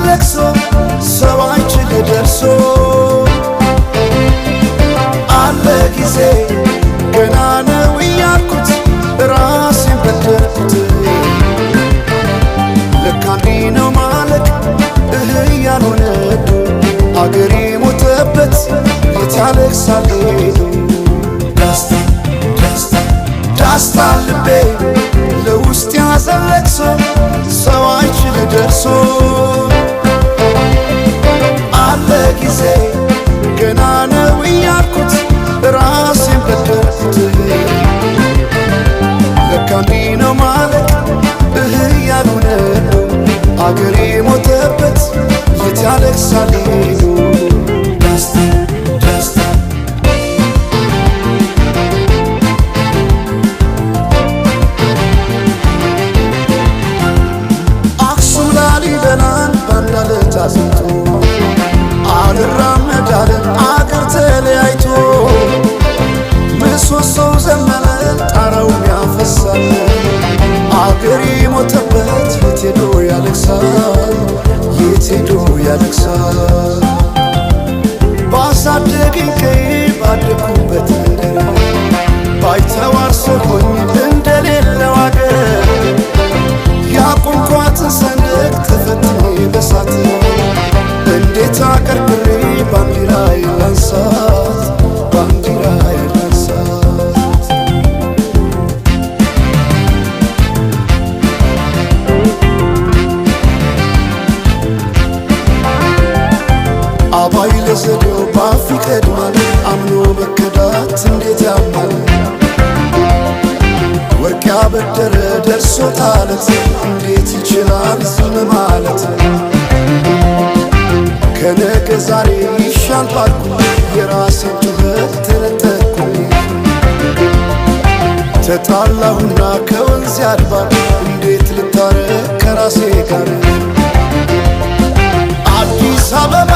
ለቅሶ ሰው አይችል ደርሶ አለ ጊዜ ገና ነው እያልኩት ራሴን በደልኩት ለካ እንዲህ ነው ማለቅ ያልሆነ አገሬ ሞተበት የት ያለቅሳል ዳስታ ልቤ ለውስጥ ያዘን ለቅሶ ሰው አይችል ደርሶ አለ ጊዜ ገና ነው እያልኩት ራሴን በደልኩት ለካ እንዲህ ነው ማለቅ ያልሆነ አገሬ ሞተበት የት ያለቅሳል አዝንቶ አልራመዳለ አገር ተለያይቶ ምሰሶው ዘመነ ጣራው ያፈሳል አገሬ ሞተበት የት ሄዶ ያለቅሳል የት ሄዶ ያለቅሳል ባሳደገኝ ቀይ ባደኩበት ምድር ባይተዋር ሰው ሆኜ እንደሌለው አገር ያቆምኳትን ሰንደቅ ተፈትኜ በሳት እንዴት አቀርቅሬ ባንዲራዬ ላንሳት ባንዲራዬ ላንሳት አባይ ለዘዴው ባፍ ይቀድማል አምኖ መከዳት እንዴት ያማል ወርቅ ያበደረ ደርሶታለት እንዴት ይችላል ዝም ማለት ከነገ ዛሬ ይሻል ባልኩ የራሴን ጩኸት ተነጠቅኩኝ ተጣላሁና ከወንዝ አድባር እንዴት ልታረቅ ከራሴ ጋር አዲስ አበባ